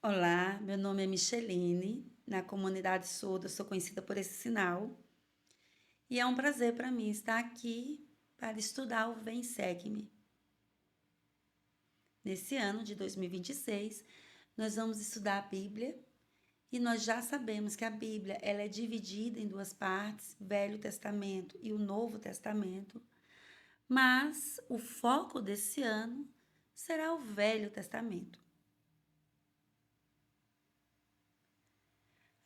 Olá, meu nome é Micheline. Na comunidade surda, eu sou conhecida por esse sinal. E é um prazer para mim estar aqui para estudar o Vem Segue-me. Nesse ano de 2026, nós vamos estudar a Bíblia e nós já sabemos que a Bíblia ela é dividida em duas partes, Velho Testamento e o Novo Testamento. Mas o foco desse ano será o Velho Testamento.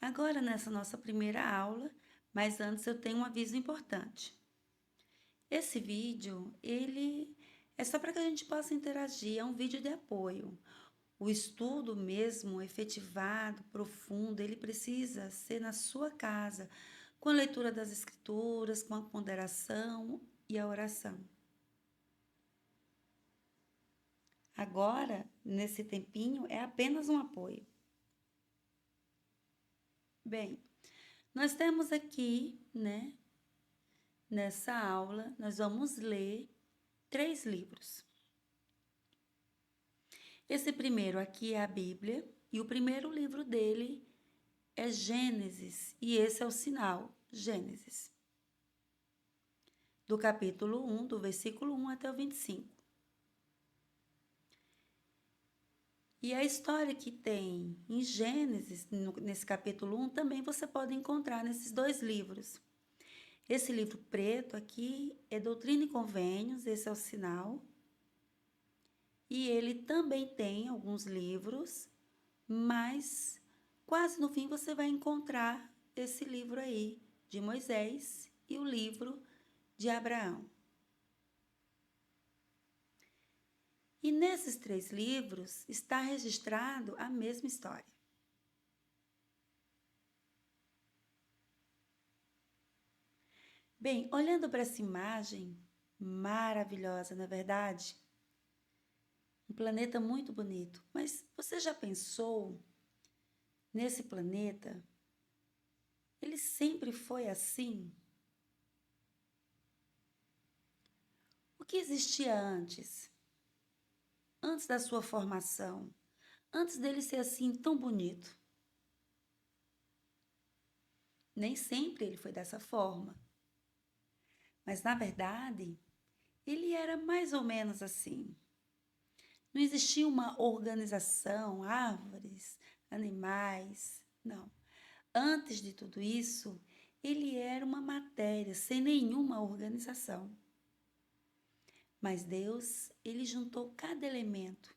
Agora, nessa nossa primeira aula, mas antes eu tenho um aviso importante. Esse vídeo, ele é só para que a gente possa interagir, é um vídeo de apoio. O estudo mesmo, efetivado, profundo, ele precisa ser na sua casa, com a leitura das escrituras, com a ponderação e a oração. Agora, nesse tempinho, é apenas um apoio. Bem, nós temos aqui, nessa aula, nós vamos ler 3 livros. Esse primeiro aqui é a Bíblia, e o primeiro livro dele é Gênesis, e esse é o sinal, Gênesis. Do capítulo 1, do versículo 1 até o 25. E a história que tem em Gênesis, nesse capítulo 1, também você pode encontrar nesses 2 livros. Esse livro preto aqui é Doutrina e Convênios, esse é o sinal. E ele também tem alguns livros, mas quase no fim você vai encontrar esse livro aí, de Moisés, e o livro de Abraão. E nesses 3 livros está registrado a mesma história. Bem, olhando para essa imagem maravilhosa, não é verdade? Um planeta muito bonito. Mas você já pensou nesse planeta? Ele sempre foi assim? O que existia antes? Antes da sua formação? Antes dele ser assim tão bonito? Nem sempre ele foi dessa forma. Mas, na verdade, ele era mais ou menos assim. Não existia uma organização, árvores, animais, não. Antes de tudo isso, ele era uma matéria sem nenhuma organização. Mas Deus, ele juntou cada elemento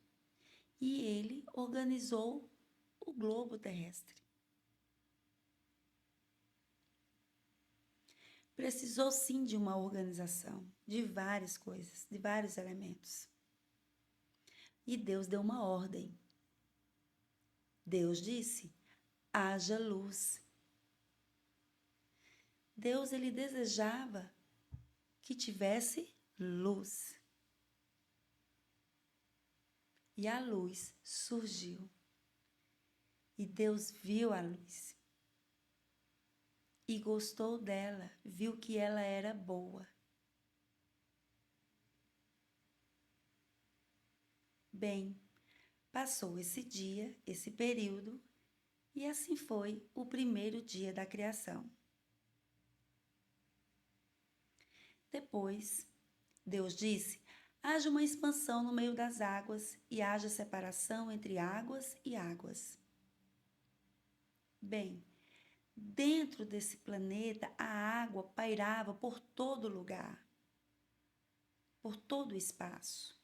e ele organizou o globo terrestre. Precisou sim de uma organização, de várias coisas, de vários elementos. E Deus deu uma ordem. Deus disse: haja luz. Deus ele desejava que tivesse luz. E a luz surgiu. E Deus viu a luz. E gostou dela, viu que ela era boa. Bem, passou esse dia, esse período, e assim foi o primeiro dia da criação. Depois, Deus disse: haja uma expansão no meio das águas e haja separação entre águas e águas. Bem, dentro desse planeta, a água pairava por todo lugar, por todo o espaço.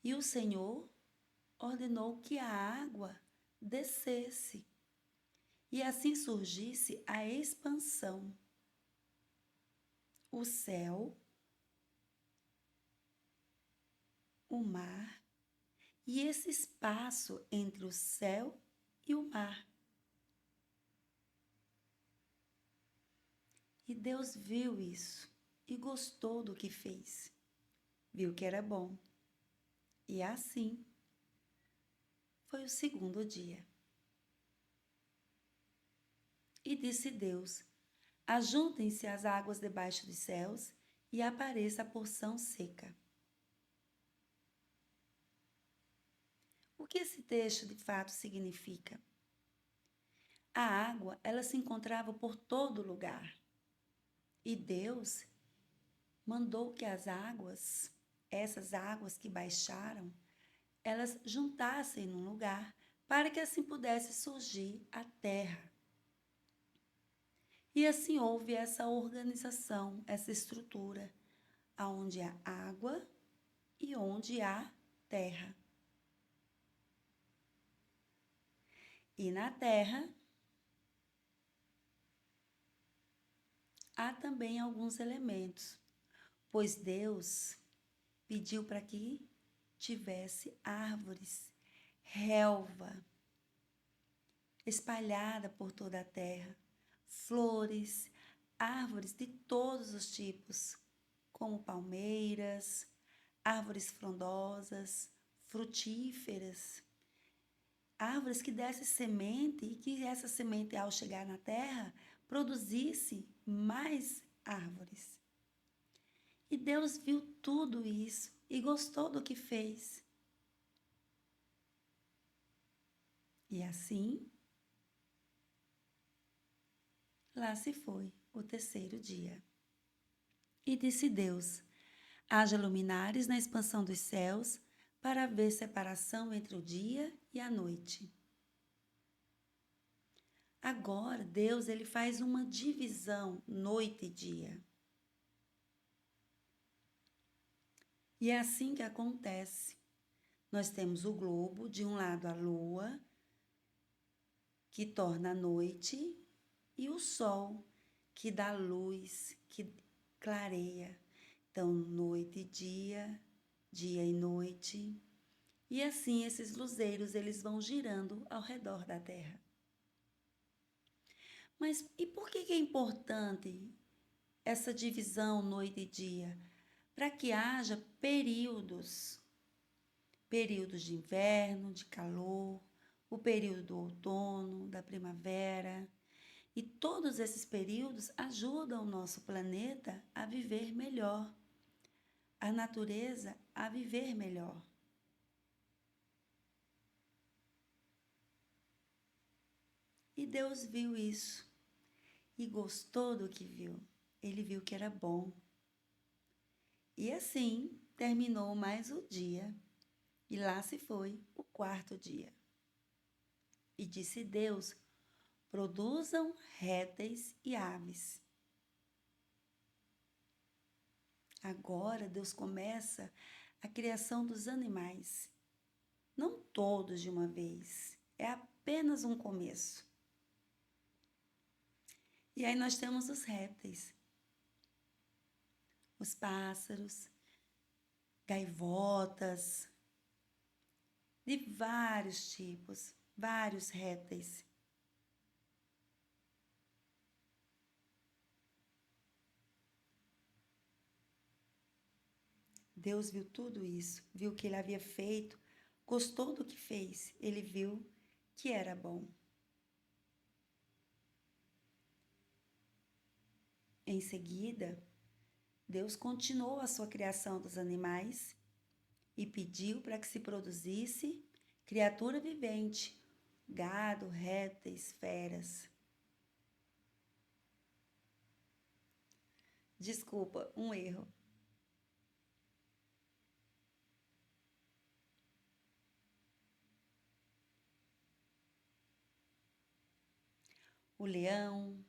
E o Senhor ordenou que a água descesse e assim surgisse a expansão. O céu, o mar e esse espaço entre o céu e o mar. E Deus viu isso e gostou do que fez. Viu que era bom. E assim foi o segundo dia. E disse Deus: ajuntem-se as águas debaixo dos céus e apareça a porção seca. O que esse texto de fato significa? A água, ela se encontrava por todo lugar. E Deus mandou que as águas, essas águas que baixaram, elas juntassem num lugar para que assim pudesse surgir a terra. E assim houve essa organização, essa estrutura, onde há água e onde há terra. E na terra há também alguns elementos, pois Deus pediu para que tivesse árvores, relva, espalhada por toda a terra, flores, árvores de todos os tipos, como palmeiras, árvores frondosas, frutíferas, árvores que dessem semente e que essa semente, ao chegar na terra, produzisse mais árvores. E Deus viu tudo isso e gostou do que fez. E assim, lá se foi o terceiro dia. E disse Deus: haja luminares na expansão dos céus, para haver separação entre o dia e a noite. Agora, Deus ele faz uma divisão noite e dia. E é assim que acontece. Nós temos o globo, de um lado a lua, que torna a noite, e o sol, que dá luz, que clareia. Então, noite e dia e noite. E assim esses luzeiros eles vão girando ao redor da Terra. Mas e por que é importante essa divisão noite e dia? Para que haja períodos de inverno, de calor, o período do outono, da primavera. E todos esses períodos ajudam o nosso planeta a viver melhor, a natureza a viver melhor. E Deus viu isso e gostou do que viu. Ele viu que era bom. E assim terminou mais o dia. E lá se foi o quarto dia. E disse Deus: produzam répteis e aves. Agora Deus começa a criação dos animais. Não todos de uma vez, é apenas um começo. E aí nós temos os répteis, os pássaros, gaivotas, de vários tipos, vários répteis. Deus viu tudo isso, viu o que ele havia feito, gostou do que fez, ele viu que era bom. Em seguida, Deus continuou a sua criação dos animais e pediu para que se produzisse criatura vivente, gado, répteis, feras. Desculpa, um erro. O leão,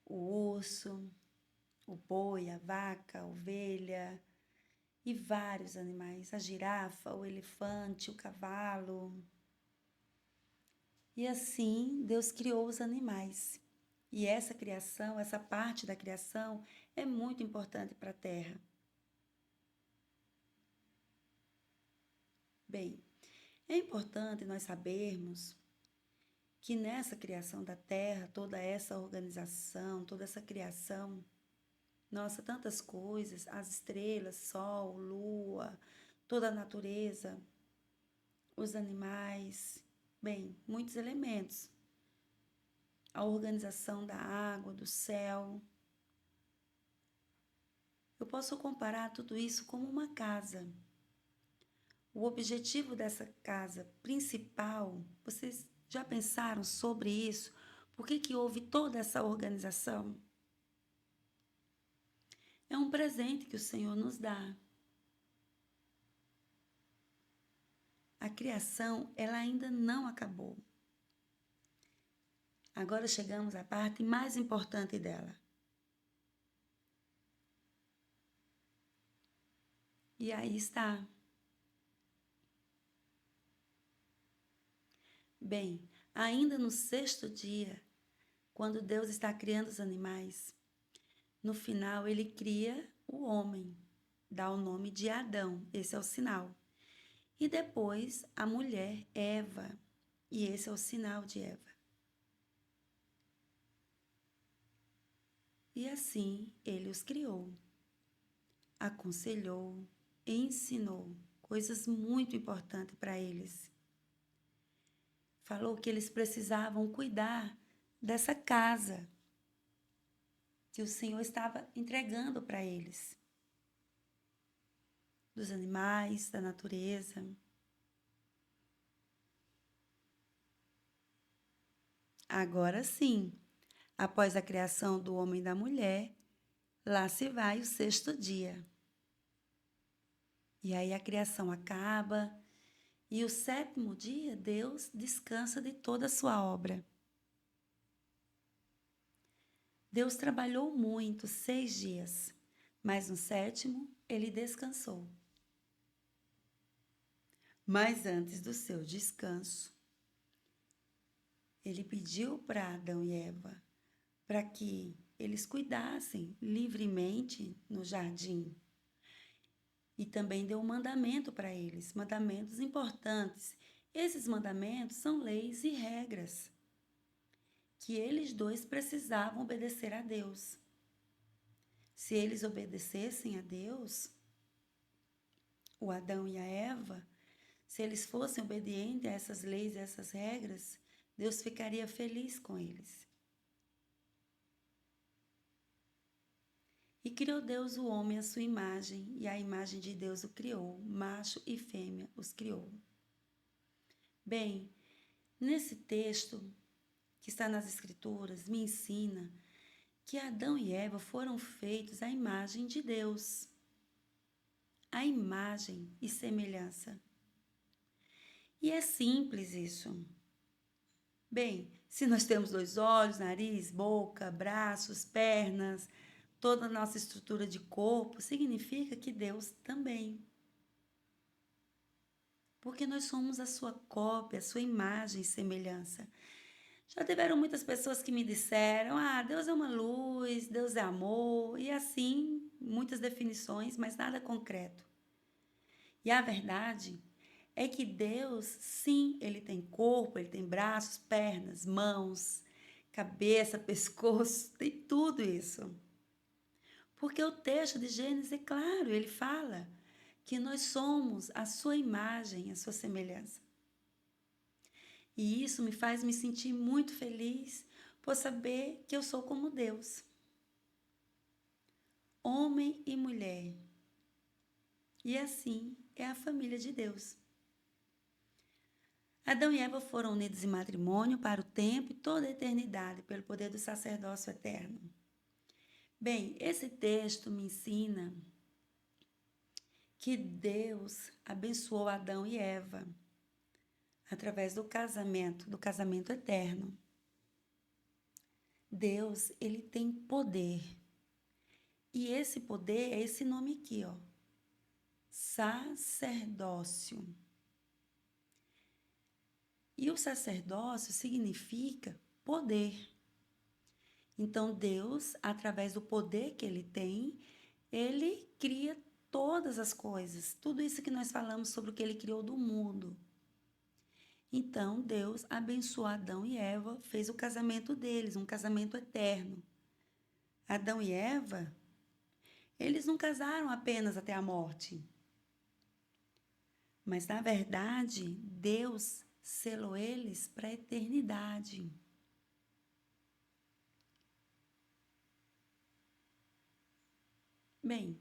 o urso, o boi, a vaca, a ovelha e vários animais, a girafa, o elefante, o cavalo. E assim Deus criou os animais. E essa criação, essa parte da criação é muito importante para a Terra. Bem, é importante nós sabermos que nessa criação da Terra, toda essa organização, toda essa criação, nossa, tantas coisas, as estrelas, sol, lua, toda a natureza, os animais, bem, muitos elementos. A organização da água, do céu. Eu posso comparar tudo isso como uma casa. O objetivo dessa casa principal, vocês já pensaram sobre isso? Por que houve toda essa organização? É um presente que o Senhor nos dá. A criação, ela ainda não acabou. Agora chegamos à parte mais importante dela. E aí está. Bem, ainda no sexto dia, quando Deus está criando os animais, no final ele cria o homem, dá o nome de Adão, esse é o sinal. E depois a mulher, Eva, e esse é o sinal de Eva. E assim ele os criou, aconselhou, ensinou coisas muito importantes para eles. Falou que eles precisavam cuidar dessa casa que o Senhor estava entregando para eles, dos animais, da natureza. Agora sim, após a criação do homem e da mulher, lá se vai o sexto dia. E aí a criação acaba, e o sétimo dia Deus descansa de toda a sua obra. Deus trabalhou muito, 6 dias, mas no sétimo ele descansou. Mas antes do seu descanso, ele pediu para Adão e Eva para que eles cuidassem livremente no jardim. E também deu um mandamento para eles, mandamentos importantes. Esses mandamentos são leis e regras que eles dois precisavam obedecer a Deus. Se eles obedecessem a Deus, o Adão e a Eva, se eles fossem obedientes a essas leis e a essas regras, Deus ficaria feliz com eles. E criou Deus o homem à sua imagem, e a imagem de Deus o criou, macho e fêmea os criou. Bem, nesse texto que está nas Escrituras, me ensina que Adão e Eva foram feitos à imagem de Deus, à imagem e semelhança. E é simples isso. Bem, se nós temos 2 olhos, nariz, boca, braços, pernas, toda a nossa estrutura de corpo, significa que Deus também. Porque nós somos a sua cópia, a sua imagem e semelhança. Já tiveram muitas pessoas que me disseram: Deus é uma luz, Deus é amor, e assim, muitas definições, mas nada concreto. E a verdade é que Deus, sim, ele tem corpo, ele tem braços, pernas, mãos, cabeça, pescoço, tem tudo isso. Porque o texto de Gênesis é claro, ele fala que nós somos a sua imagem, a sua semelhança. E isso me faz me sentir muito feliz por saber que eu sou como Deus. Homem e mulher. E assim é a família de Deus. Adão e Eva foram unidos em matrimônio para o tempo e toda a eternidade, pelo poder do sacerdócio eterno. Bem, esse texto me ensina que Deus abençoou Adão e Eva através do casamento eterno. Deus, ele tem poder. E esse poder é esse nome aqui, ó. Sacerdócio. E o sacerdócio significa poder. Então, Deus, através do poder que ele tem, ele cria todas as coisas. Tudo isso que nós falamos sobre o que ele criou do mundo. Então, Deus abençoou Adão e Eva, fez o casamento deles, um casamento eterno. Adão e Eva, eles não casaram apenas até a morte. Mas, na verdade, Deus selou eles para a eternidade. Bem,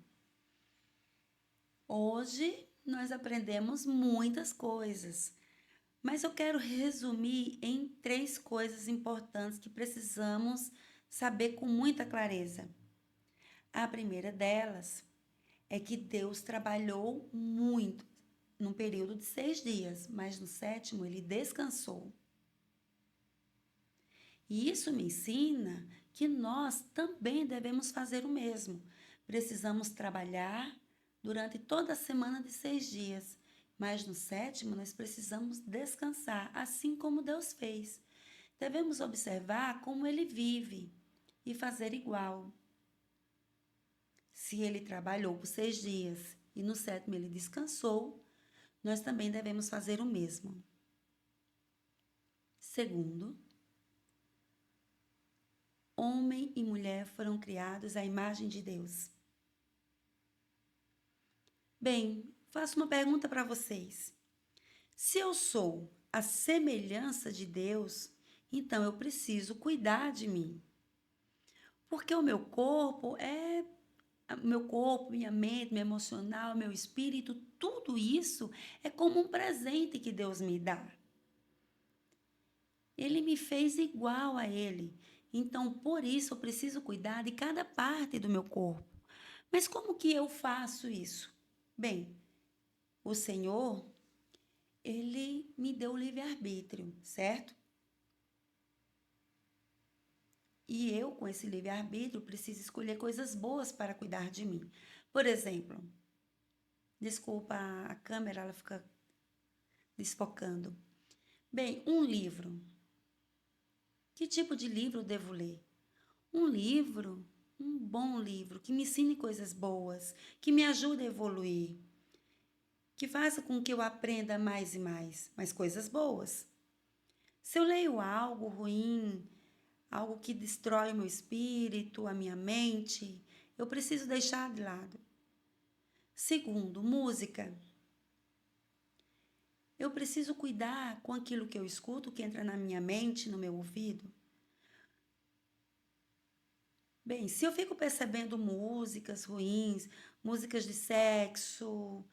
hoje nós aprendemos muitas coisas, mas eu quero resumir em 3 coisas importantes que precisamos saber com muita clareza. A primeira delas é que Deus trabalhou muito num período de 6 dias, mas no 7º ele descansou. E isso me ensina que nós também devemos fazer o mesmo. Precisamos trabalhar durante toda a semana de 6 dias, mas no 7º nós precisamos descansar, assim como Deus fez. Devemos observar como ele vive e fazer igual. Se ele trabalhou por 6 dias e no 7º ele descansou, nós também devemos fazer o mesmo. Segundo, homem e mulher foram criados à imagem de Deus. Bem, faço uma pergunta para vocês. Se eu sou a semelhança de Deus, então eu preciso cuidar de mim. Porque o meu corpo, minha mente, meu emocional, meu espírito, tudo isso é como um presente que Deus me dá. Ele me fez igual a ele. Então, por isso, eu preciso cuidar de cada parte do meu corpo. Mas como que eu faço isso? Bem, o Senhor, ele me deu o livre-arbítrio, certo? E eu, com esse livre-arbítrio, preciso escolher coisas boas para cuidar de mim. Por exemplo, desculpa a câmera, ela fica desfocando. Bem, um livro. Que tipo de livro eu devo ler? Um bom livro, que me ensine coisas boas, que me ajude a evoluir, que faça com que eu aprenda mais e mais, mas coisas boas. Se eu leio algo ruim, algo que destrói o meu espírito, a minha mente, eu preciso deixar de lado. Segundo, música. Eu preciso cuidar com aquilo que eu escuto, que entra na minha mente, no meu ouvido. Bem, se eu fico percebendo músicas ruins, músicas de sexo,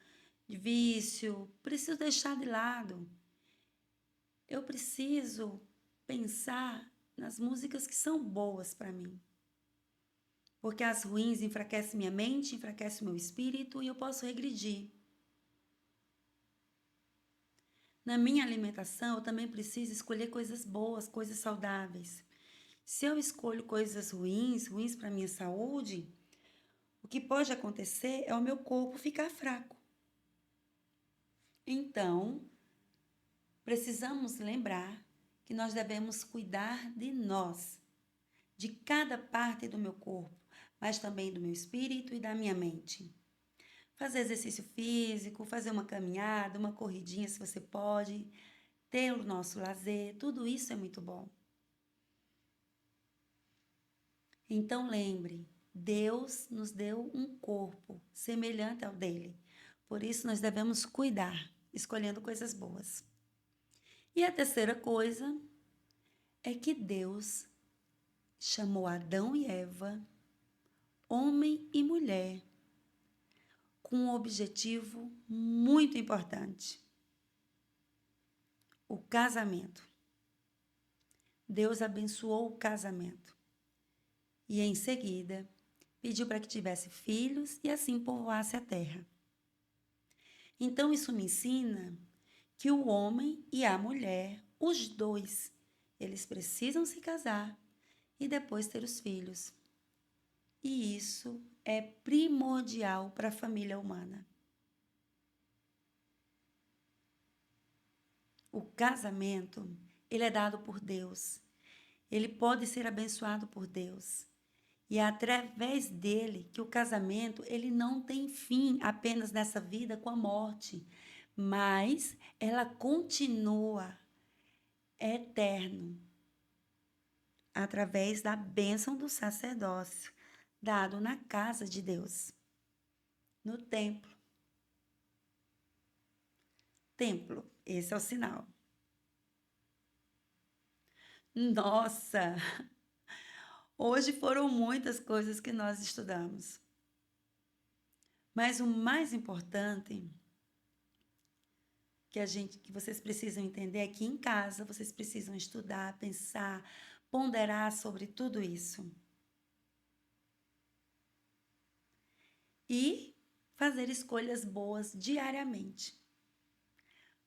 de vício, preciso deixar de lado. Eu preciso pensar nas músicas que são boas para mim. Porque as ruins enfraquecem minha mente, enfraquecem meu espírito e eu posso regredir. Na minha alimentação, eu também preciso escolher coisas boas, coisas saudáveis. Se eu escolho coisas ruins para minha saúde, o que pode acontecer é o meu corpo ficar fraco. Então, precisamos lembrar que nós devemos cuidar de nós, de cada parte do meu corpo, mas também do meu espírito e da minha mente. Fazer exercício físico, fazer uma caminhada, uma corridinha se você pode, ter o nosso lazer, tudo isso é muito bom. Então lembre, Deus nos deu um corpo semelhante ao dele. Por isso nós devemos cuidar, escolhendo coisas boas. E a terceira coisa é que Deus chamou Adão e Eva, homem e mulher, com um objetivo muito importante: o casamento. Deus abençoou o casamento e, em seguida, pediu para que tivesse filhos e assim povoasse a terra. Então, isso me ensina que o homem e a mulher, os dois, eles precisam se casar e depois ter os filhos. E isso é primordial para a família humana. O casamento, ele é dado por Deus. Ele pode ser abençoado por Deus. E é através dele que o casamento, ele não tem fim apenas nessa vida com a morte, mas ela continua eterno através da bênção do sacerdócio dado na casa de Deus, no templo. Templo, esse é o sinal. Nossa, hoje foram muitas coisas que nós estudamos. Mas o mais importante que vocês precisam entender é que em casa vocês precisam estudar, pensar, ponderar sobre tudo isso. E fazer escolhas boas diariamente.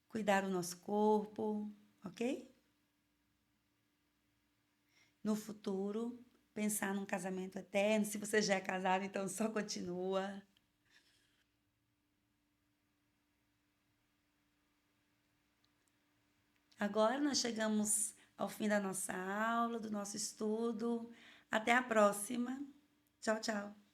Cuidar do nosso corpo, ok? No futuro, pensar num casamento eterno. Se você já é casado, então só continua. Agora nós chegamos ao fim da nossa aula, do nosso estudo. Até a próxima. Tchau, tchau.